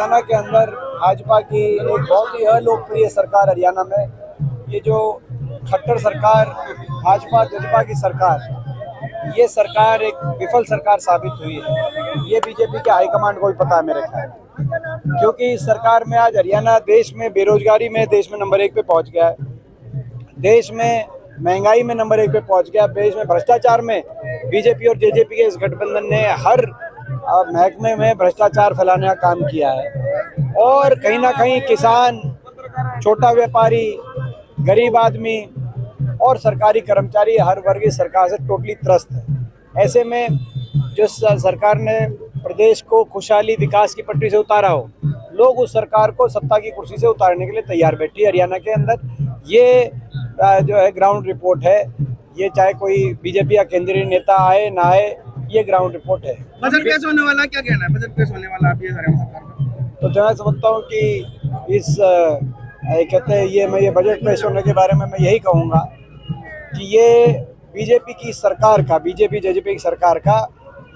हरियाणा के अंदर भाजपा की एक बहुत ही अलोकप्रिय सरकार हरियाणा में, ये जो खट्टर सरकार भाजपा जजपा की सरकार, ये सरकार एक विफल सरकार साबित हुई है। ये बीजेपी के हाईकमांड को भी पता है मेरे ख्याल, क्योंकि इस सरकार में आज हरियाणा देश में बेरोजगारी में देश में नंबर 1 पे पहुंच गया है, देश में महंगाई में नंबर 1 पे पहुंच गया, देश में भ्रष्टाचार में बीजेपी और जेजेपी के इस गठबंधन ने हर महकमे में भ्रष्टाचार फैलाने का काम किया है। और कहीं ना कहीं किसान, छोटा व्यापारी, गरीब आदमी और सरकारी कर्मचारी हर वर्ग इस सरकार से टोटली त्रस्त है। ऐसे में जो सरकार ने प्रदेश को खुशहाली विकास की पटरी से उतारा हो, लोग उस सरकार को सत्ता की कुर्सी से उतारने के लिए तैयार बैठी है हरियाणा के अंदर। ये जो है ग्राउंड रिपोर्ट है, ये चाहे कोई बीजेपी या केंद्रीय नेता आए ना आए, ये ग्राउंड रिपोर्ट है। बजट पेश होने वाला, क्या कहना है बजट पेश होने वाला अभी हरियाणा सरकार का? तो जो मैं समझता हूँ कि इस कहते हैं ये बजट पेश होने के बारे में मैं यही कहूँगा कि ये बीजेपी की सरकार का, बीजेपी जेजेपी की सरकार का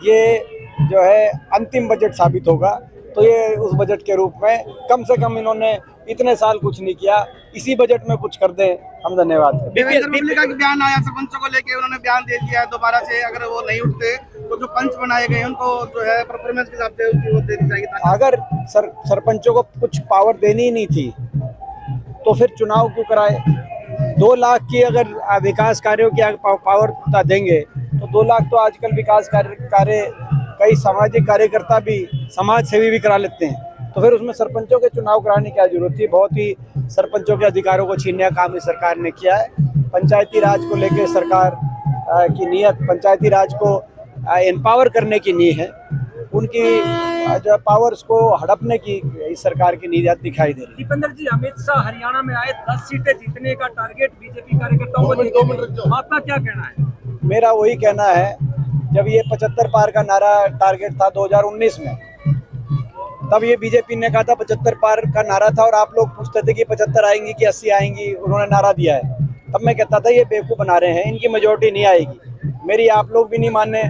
ये जो है अंतिम बजट साबित होगा। तो ये उस बजट के रूप में कम से कम इन्होंने इतने साल कुछ नहीं किया, इसी बजट में कुछ कर दें, हम धन्यवाद करें। देवेंद्र फडणवीस का बयान आया सरपंचों को लेके, उन्होंने बयान दे दिया है दोबारा से अगर वो नहीं उठते तो जो पंच बनाए गए उनको जो है परफॉर्मेंस के हिसाब से उनकी वो देनी चाहिए। अगर सरपंचों को कुछ पावर देनी ही नहीं थी तो फिर चुनाव क्यों कराए? 2 लाख की अगर विकास कार्यों की पावर देंगे तो 2 लाख तो आजकल विकास कार्य कई सामाजिक कार्यकर्ता भी, समाज सेवी भी करा लेते हैं। तो फिर उसमें सरपंचों के चुनाव कराने की क्या जरूरत थी? बहुत ही सरपंचों के अधिकारों को छीनने का काम इस सरकार ने किया है। पंचायती राज को लेकर सरकार की नीयत, पंचायती राज को एम्पावर करने की नीयत है, उनकी जो पावर्स को हड़पने की इस सरकार की नीयत दिखाई दे रही है। दीपेंद्र जी, अमित शाह हरियाणा में आए, 10 सीटें जीतने का टारगेट बीजेपी कार्यकर्ताओं को लेकर, आपका क्या कहना है? मेरा वही कहना है, जब ये 75 पार का नारा टारगेट था 2019 में, तब ये बीजेपी ने कहा था 75 पार का नारा था, और आप लोग पूछते थे कि 75 आएंगी कि 80 आएंगी, उन्होंने नारा दिया है। तब मैं कहता था ये बेवकूफ़ बना रहे हैं, इनकी मेजोरिटी नहीं आएगी। मेरी आप लोग भी नहीं माने,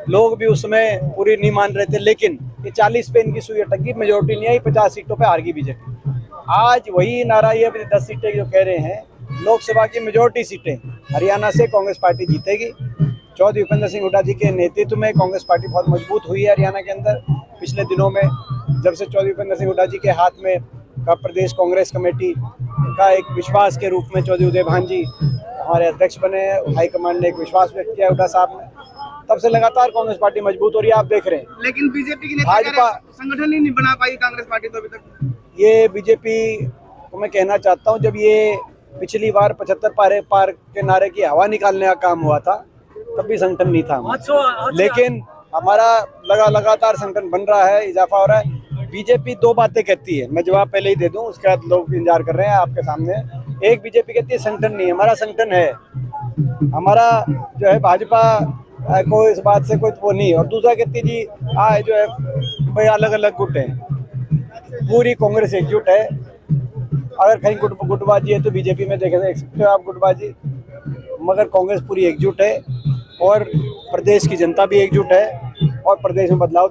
लोग भी उसमें पूरी नहीं मान रहे थे, लेकिन ये 40 पे इनकी सुई अटक गई, मेजोरिटी नहीं आई, 50 सीटों पे हार गई बीजेपी। आज वही नारा, ये 10 सीटें जो कह रहे हैं, लोकसभा की मेजोरिटी सीटें हरियाणा से कांग्रेस पार्टी जीतेगी। चौधरी भूपेंद्र सिंह हुड्डा जी के नेतृत्व में कांग्रेस पार्टी बहुत मजबूत हुई है हरियाणा के अंदर पिछले दिनों में। जब से चौधरी भूपेंद्र सिंह हुड्डा जी के हाथ में का प्रदेश कांग्रेस कमेटी का एक विश्वास के रूप में चौधरी उदय भान जी हमारे अध्यक्ष बने हैं, हाईकमांड ने एक विश्वास व्यक्त किया हुड्डा साहब ने, तब से लगातार कांग्रेस पार्टी मजबूत हो रही है, आप देख रहे हैं। लेकिन बीजेपी की नेता भाजपा संगठन ही नहीं बना पाई कांग्रेस पार्टी तो अभी तक। ये बीजेपी को मैं कहना चाहता हूँ, जब ये पिछली बार 75 पार के नारे की हवा निकालने का काम हुआ था तब भी संगठन नहीं था, लेकिन हमारा लगातार संगठन बन रहा है, इजाफा हो रहा है। बीजेपी 2 बातें कहती है, मैं जवाब पहले ही दे दूं, उसके बाद लोग इंतजार कर रहे हैं आपके सामने। एक, बीजेपी कहती है संगठन नहीं, हमारा संगठन है, हमारा जो है भाजपा को इस बात से कोई वो नहीं। और दूसरा कहती है जी जो है भाई अलग अलग गुट है, पूरी कांग्रेस एकजुट है। अगर कहीं गुटबाजी है तो बीजेपी में देख सकते हो आप गुटबाजी, मगर कांग्रेस पूरी एकजुट है और प्रदेश की जनता भी एकजुट है और प्रदेश में बदलाव